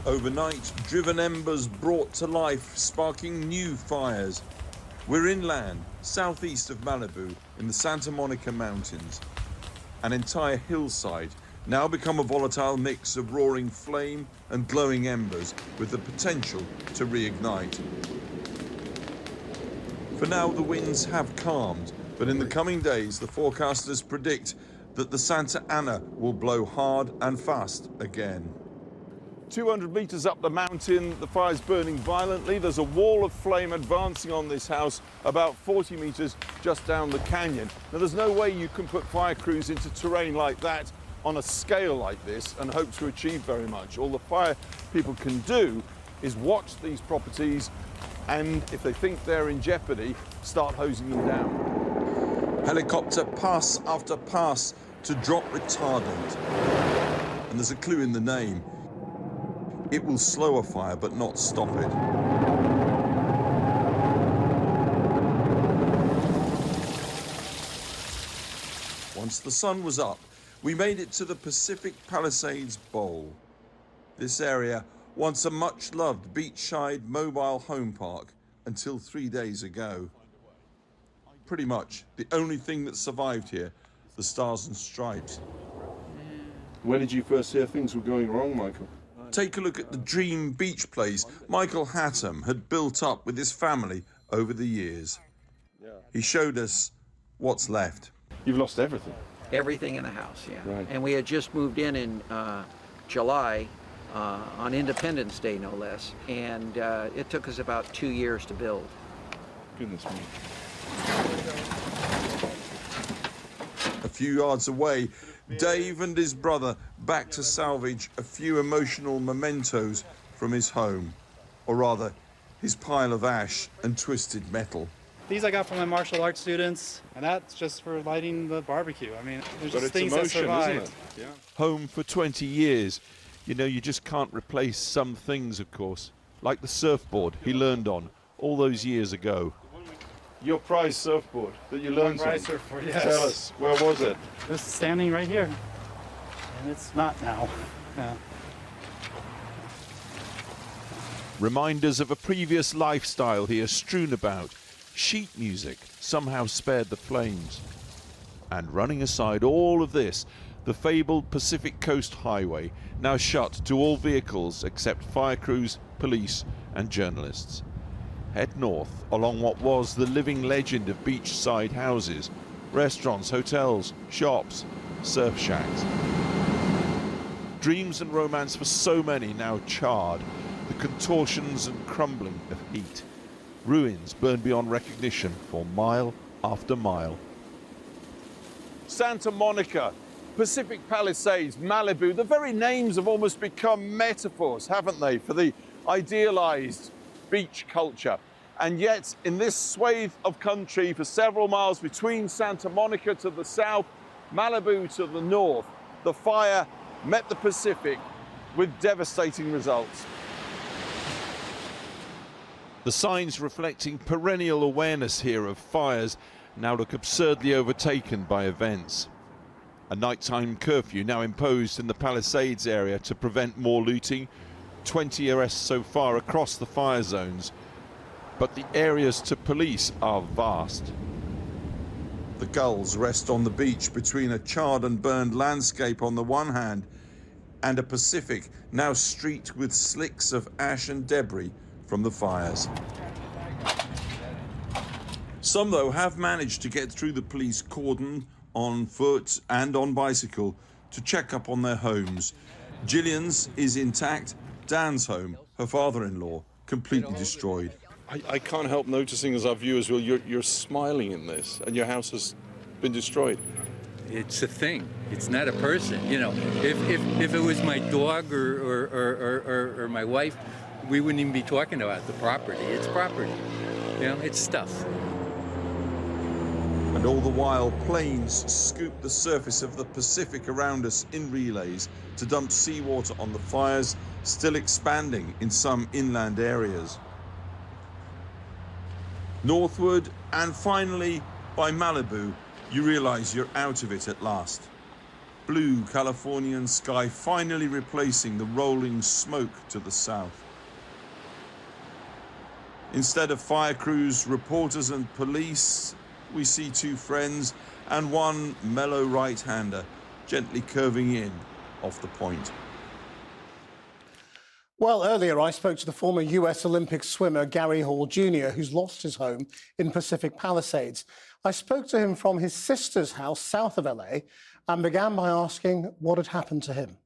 Overnight, driven embers brought to life, sparking new fires. We're inland, southeast of Malibu, in the Santa Monica Mountains. An entire hillside now become a volatile mix of roaring flame and glowing embers with the potential to reignite. For now, the winds have calmed, but in the coming days, the forecasters predict that the Santa Ana will blow hard and fast again. 200 meters up the mountain, the fire's burning violently. There's a wall of flame advancing on this house about 40 meters just down the canyon. Now, there's no way you can put fire crews into terrain like that on a scale like this and hope to achieve very much. All the fire people can do is watch these properties and, if they think they're in jeopardy, start hosing them down. Helicopter pass after pass to drop retardant. And there's a clue in the name. It will slow a fire, but not stop it. Once the sun was up, we made it to the Pacific Palisades Bowl. This area, once a much-loved beachside mobile home park until 3 days ago. Pretty much the only thing that survived here, the Stars and Stripes. When did you first hear things were going wrong, Michael? Take a look at the dream beach place Michael Hattam had built up with his family over the years. He showed us what's left. You've lost everything. Everything in the house, yeah. Right. And we had just moved in July on Independence Day, no less. And it took us about 2 years to build. Goodness me. A few yards away, Dave and his brother back to salvage a few emotional mementos from his home, or rather, his pile of ash and twisted metal. These I got from my martial arts students, and that's just for lighting the barbecue. I mean, there's just things that survive. Isn't it? Yeah. Home for 20 years. You know, you just can't replace some things, of course, like the surfboard he learned on all those years ago. Your prize surfboard that you learned on? Prize surfboard, yes. Tell us, where was it? It's standing right here, and it's not now. Yeah. Reminders of a previous lifestyle here strewn about. Sheet music somehow spared the flames. And running aside all of this, the fabled Pacific Coast Highway, now shut to all vehicles except fire crews, police and journalists. Head north along what was the living legend of beachside houses, restaurants, hotels, shops, surf shacks. Dreams and romance for so many now charred, the contortions and crumbling of heat. Ruins burned beyond recognition for mile after mile. Santa Monica, Pacific Palisades, Malibu, the very names have almost become metaphors, haven't they, for the idealized beach culture. And yet, in this swathe of country for several miles between Santa Monica to the south, Malibu to the north, the fire met the Pacific with devastating results. The signs reflecting perennial awareness here of fires now look absurdly overtaken by events. A nighttime curfew now imposed in the Palisades area to prevent more looting. 20 arrests so far across the fire zones. But the areas to police are vast. The gulls rest on the beach between a charred and burned landscape on the one hand and a Pacific now streaked with slicks of ash and debris from the fires. Some, though, have managed to get through the police cordon on foot and on bicycle to check up on their homes. Gillian's is intact. Dan's home, her father-in-law, completely destroyed. I can't help noticing as our viewers will, you're smiling in this, and your house has been destroyed. It's a thing. It's not a person. You know, if it was my dog or my wife, we wouldn't even be talking about the property. It's property. You know, it's stuff. And all the while, planes scoop the surface of the Pacific around us in relays to dump seawater on the fires, still expanding in some inland areas. Northward, and finally, by Malibu, you realize you're out of it at last. blue Californian sky finally replacing the rolling smoke to the south. Instead of fire crews, reporters and police, we see two friends and one mellow right-hander gently curving in off the point. Well, earlier I spoke to the former US Olympic swimmer Gary Hall Jr., who's lost his home in Pacific Palisades. I spoke to him from his sister's house south of LA and began by asking what had happened to him.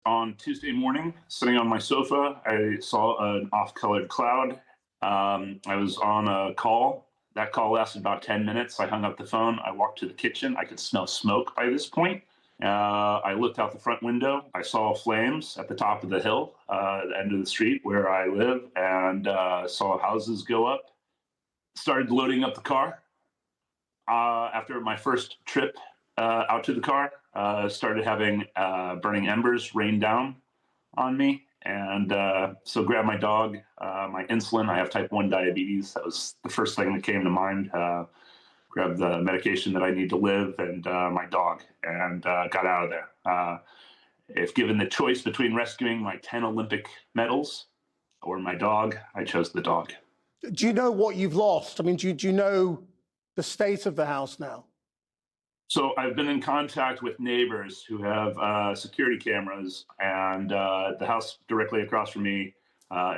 On Tuesday morning, sitting on my sofa, I saw an off-colored cloud. I was on a call. That call lasted about 10 minutes. I hung up the phone. I walked to the kitchen. I could smell smoke by this point. I looked out the front window. I saw flames at the top of the hill, at the end of the street where I live, and saw houses go up. Started loading up the car. After my first trip out to the car, started having burning embers rain down on me. And so grabbed my dog, my insulin. I have type 1 diabetes. That was the first thing that came to mind. Grabbed the medication that I need to live and my dog, and got out of there. If given the choice between rescuing my 10 Olympic medals or my dog, I chose the dog. Do you know what you've lost? I mean, do you know the state of the house now? So I've been in contact with neighbors who have security cameras, and the house directly across from me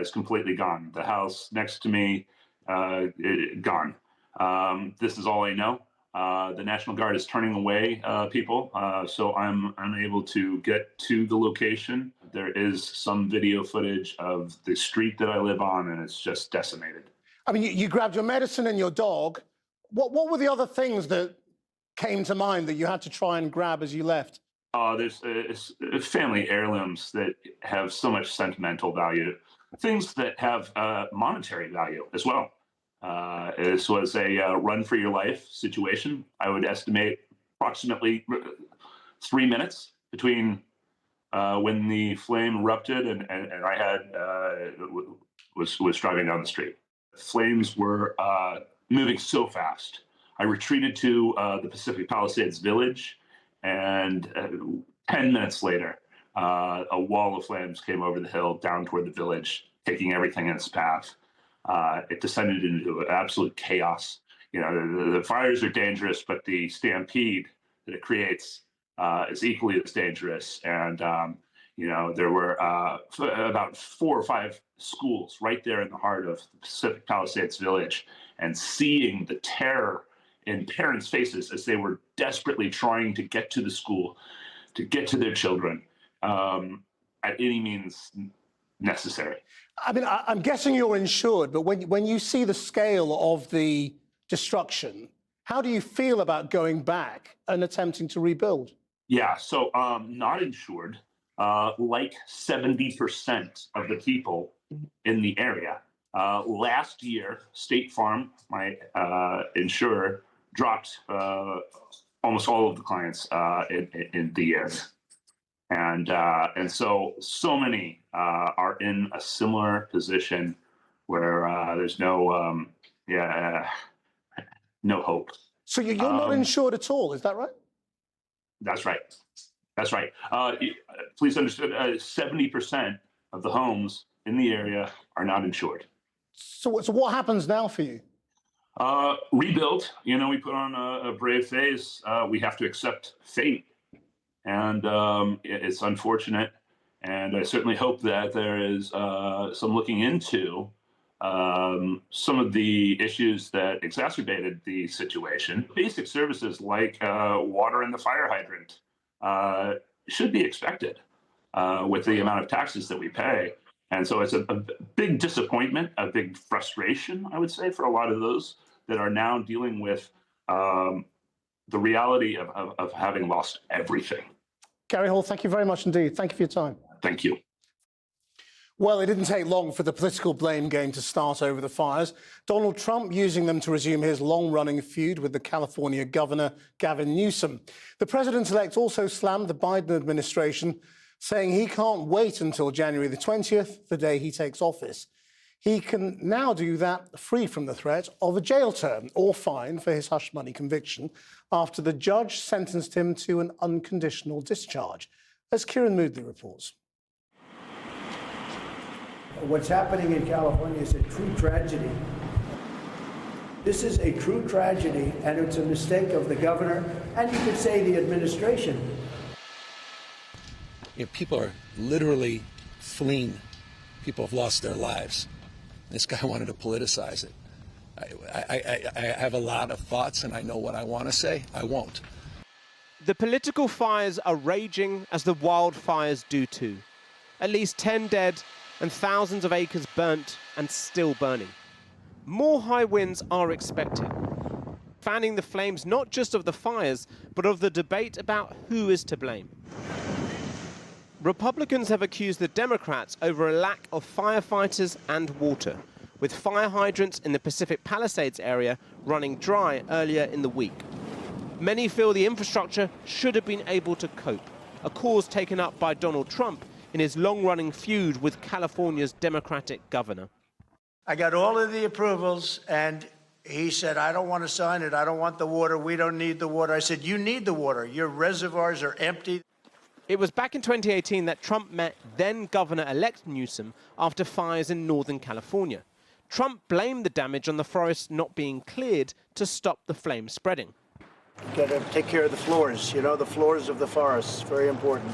is completely gone. The house next to me, gone. This is all I know. The National Guard is turning away people, so I'm unable to get to the location. There is some video footage of the street that I live on, and it's just decimated. I mean, you grabbed your medicine and your dog. What were the other things that came to mind that you had to try and grab as you left? There's family heirlooms that have so much sentimental value, things that have monetary value as well. This was a run for your life situation. I would estimate approximately 3 minutes between when the flame erupted and I had was driving down the street. Flames were moving so fast. I retreated to the Pacific Palisades village, and 10 minutes later, a wall of flames came over the hill down toward the village, taking everything in its path. It descended into absolute chaos. You know, the fires are dangerous, but the stampede that it creates is equally as dangerous. And, you know, there were about 4 or 5 schools right there in the heart of the Pacific Palisades village, and seeing the terror in parents' faces as they were desperately trying to get to the school, to get to their children at any means necessary. I mean, I'm guessing you're insured, but when you see the scale of the destruction, how do you feel about going back and attempting to rebuild? Yeah, so not insured, like 70% of the people in the area. Last year, State Farm, my insurer, dropped almost all of the clients in the area. And so many are in a similar position where there's no hope. So you're not insured at all, is that right? That's right. That's right. Please understand, 70% of the homes in the area are not insured. So what happens now for you? Rebuild. You know, we put on a brave face. We have to accept fate. And it's unfortunate. And I certainly hope that there is some looking into some of the issues that exacerbated the situation. Basic services like water in the fire hydrant should be expected with the amount of taxes that we pay. And so it's a big disappointment, a big frustration, I would say, for a lot of those that are now dealing with the reality of having lost everything. Gary Hall, thank you very much indeed. Thank you for your time. Thank you. Well, it didn't take long for the political blame game to start over the fires. Donald Trump using them to resume his long-running feud with the California governor, Gavin Newsom. The president-elect also slammed the Biden administration, saying he can't wait until January the 20th, the day he takes office. He can now do that free from the threat of a jail term or fine for his hush money conviction after the judge sentenced him to an unconditional discharge, as Kieran Moodley reports. What's happening in California is a true tragedy. This is a true tragedy, and it's a mistake of the governor, and you could say the administration. You know, people are literally fleeing. People have lost their lives. This guy wanted to politicize it. I have a lot of thoughts, and I know what I want to say. I won't. The political fires are raging as the wildfires do too. At least 10 dead and thousands of acres burnt and still burning. More high winds are expected, fanning the flames not just of the fires, but of the debate about who is to blame. Republicans have accused the Democrats over a lack of firefighters and water, with fire hydrants in the Pacific Palisades area running dry earlier in the week. Many feel the infrastructure should have been able to cope, a cause taken up by Donald Trump in his long-running feud with California's Democratic governor. I got all of the approvals, and he said, I don't want to sign it. I don't want the water. We don't need the water. I said, you need the water. Your reservoirs are empty. It was back in 2018 that Trump met then-Governor-elect Newsom after fires in Northern California. Trump blamed the damage on the forest not being cleared to stop the flames spreading. You got to take care of the floors, you know, the floors of the forests. Very important.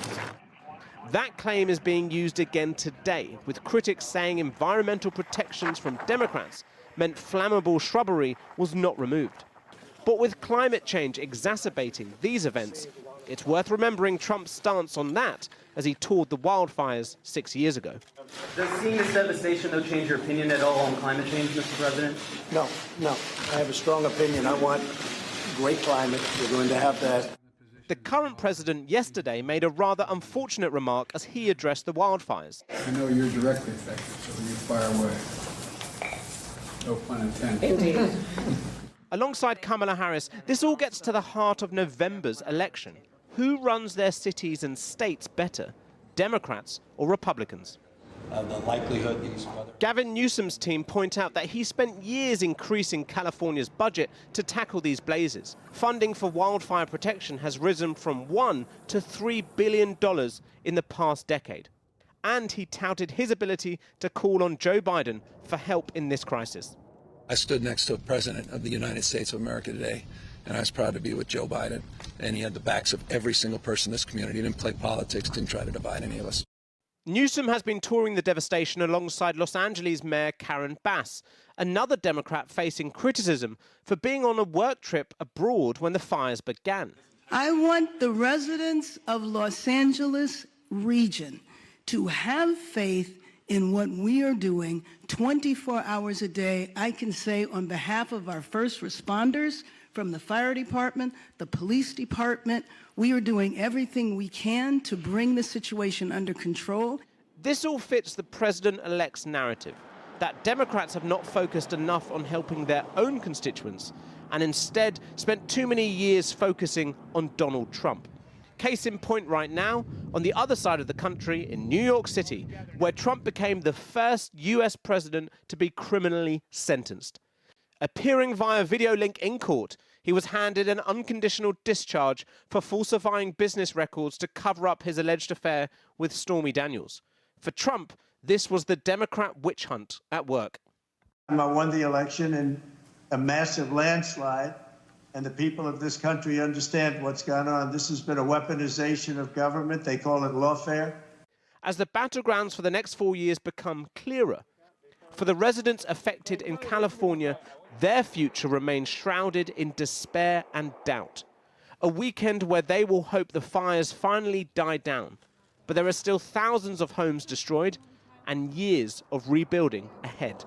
That claim is being used again today, with critics saying environmental protections from Democrats meant flammable shrubbery was not removed. But with climate change exacerbating these events, it's worth remembering Trump's stance on that as he toured the wildfires 6 years ago. Does seeing this devastation, though, change your opinion at all on climate change, Mr. President? No. I have a strong opinion. I want great climate. We're going to have that. The current president yesterday made a rather unfortunate remark as he addressed the wildfires. I know you're directly affected, so you fire away. No pun intended. Indeed. Alongside Kamala Harris, this all gets to the heart of November's election. Who runs their cities and states better, Democrats or Republicans? The likelihood these weather... Gavin Newsom's team point out that he spent years increasing California's budget to tackle these blazes. Funding for wildfire protection has risen from $1 to $3 billion in the past decade. And he touted his ability to call on Joe Biden for help in this crisis. I stood next to a president of the United States of America today, and I was proud to be with Joe Biden. And he had the backs of every single person in this community. He didn't play politics, didn't try to divide any of us. Newsom has been touring the devastation alongside Los Angeles Mayor Karen Bass, another Democrat facing criticism for being on a work trip abroad when the fires began. I want the residents of Los Angeles region to have faith in what we are doing 24 hours a day. I can say on behalf of our first responders, from the fire department, the police department, we are doing everything we can to bring the situation under control. This all fits the president-elect's narrative, that Democrats have not focused enough on helping their own constituents and instead spent too many years focusing on Donald Trump. Case in point right now, on the other side of the country in New York City, where Trump became the first US president to be criminally sentenced. Appearing via video link in court, he was handed an unconditional discharge for falsifying business records to cover up his alleged affair with Stormy Daniels. For Trump, this was the Democrat witch hunt at work. I won the election in a massive landslide, and the people of this country understand what's gone on. This has been a weaponization of government. They call it lawfare. As the battlegrounds for the next 4 years become clearer, for the residents affected in California, their future remains shrouded in despair and doubt. A weekend where they will hope the fires finally die down. But there are still thousands of homes destroyed and years of rebuilding ahead.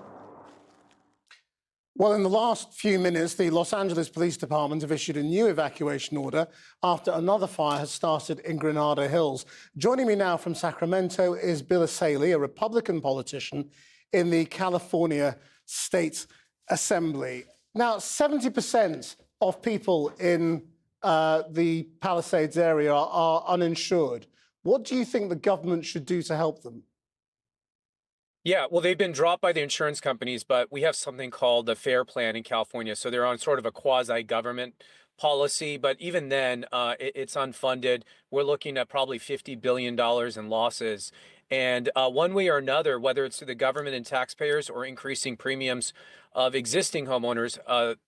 Well, in the last few minutes, the Los Angeles Police Department have issued a new evacuation order after another fire has started in Granada Hills. Joining me now from Sacramento is Bill Asaley, a Republican politician in the California State Assembly. Now, 70% of people in the Palisades area are uninsured. What do you think the government should do to help them? Yeah, well, they've been dropped by the insurance companies, but we have something called the FAIR Plan in California. So they're on sort of a quasi-government policy, but even then, it's unfunded. We're looking at probably $50 billion in losses. And one way or another, whether it's through the government and taxpayers or increasing premiums of existing homeowners,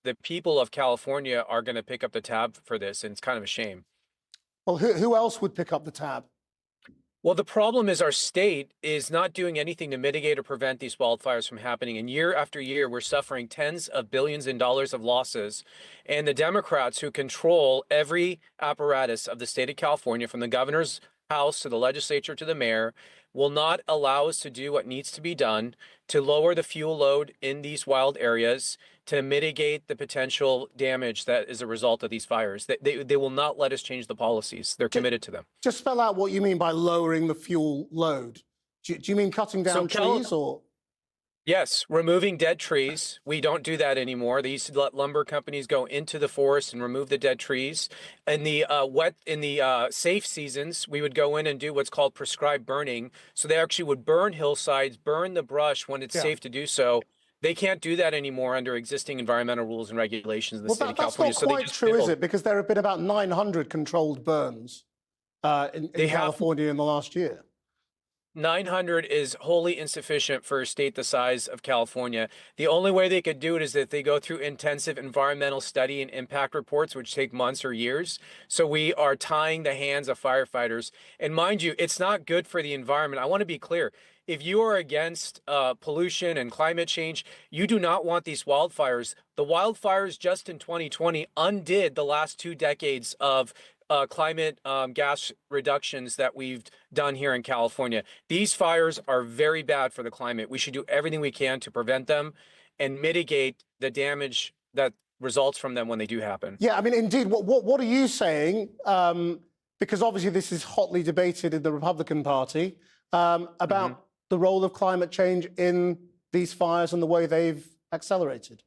the people of California are going to pick up the tab for this, and it's kind of a shame. Well, who else would pick up the tab? Well, the problem is our state is not doing anything to mitigate or prevent these wildfires from happening. And year after year, we're suffering tens of billions in dollars of losses. And the Democrats who control every apparatus of the state of California, from the governor's house to the legislature to the mayor, will not allow us to do what needs to be done to lower the fuel load in these wild areas, to mitigate the potential damage that is a result of these fires. They will not let us change the policies. They're committed to them. Just spell out what you mean by lowering the fuel load. Do you mean cutting down trees or? Yes, removing dead trees. We don't do that anymore. They used to let lumber companies go into the forest and remove the dead trees. In the safe seasons, we would go in and do what's called prescribed burning. So they actually would burn hillsides, burn the brush when it's safe to do so. They can't do that anymore under existing environmental rules and regulations in the state of California. That's not quite true, is it? Because there have been about 900 controlled burns in California in the last year. 900 is wholly insufficient for a state the size of California. The only way they could do it is that they go through intensive environmental study and impact reports, which take months or years. So we are tying the hands of firefighters. And mind you, it's not good for the environment. I want to be clear. If you are against pollution and climate change, you do not want these wildfires. The wildfires just in 2020 undid the last 2 decades of climate gas reductions that we've done here in California. These fires are very bad for the climate. We should do everything we can to prevent them and mitigate the damage that results from them when they do happen. Yeah, I mean, indeed, what are you saying? Because obviously this is hotly debated in the Republican Party about the role of climate change in these fires and the way they've accelerated.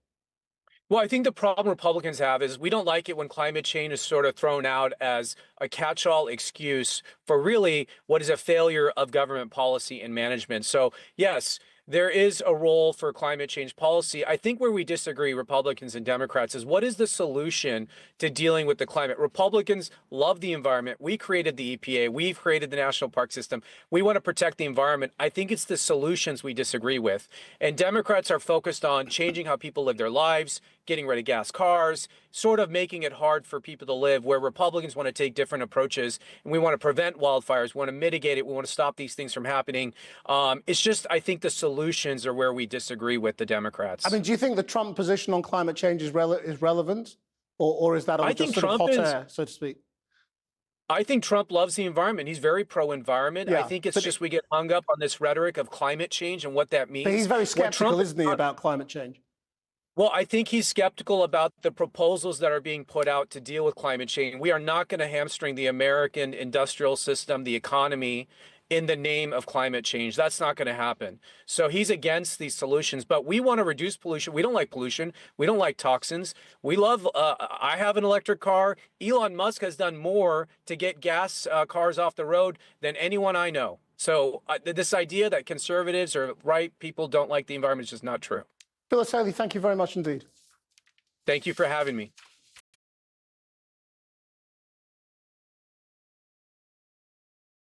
Well, I think the problem Republicans have is we don't like it when climate change is sort of thrown out as a catch-all excuse for really what is a failure of government policy and management. So, yes, there is a role for climate change policy. I think where we disagree, Republicans and Democrats, is what is the solution to dealing with the climate? Republicans love the environment. We created the EPA. We've created the National Park System. We want to protect the environment. I think it's the solutions we disagree with. And Democrats are focused on changing how people live their lives, getting rid of gas cars, sort of making it hard for people to live, where Republicans want to take different approaches. And we want to prevent wildfires. We want to mitigate it. We want to stop these things from happening. It's just, I think the solutions are where we disagree with the Democrats. I mean, do you think the Trump position on climate change is relevant? Or is that all just sort of hot air, so to speak? I think Trump loves the environment. He's very pro-environment. Yeah, I think it's just we get hung up on this rhetoric of climate change and what that means. But he's very skeptical, isn't he, about climate change? Well, I think he's skeptical about the proposals that are being put out to deal with climate change. We are not going to hamstring the American industrial system, the economy, in the name of climate change. That's not going to happen. So he's against these solutions, but we want to reduce pollution. We don't like pollution. We don't like toxins. We love, I have an electric car. Elon Musk has done more to get gas cars off the road than anyone I know. So this idea that conservatives or right people don't like the environment is just not true. Phyllis Haley, thank you very much indeed. Thank you for having me.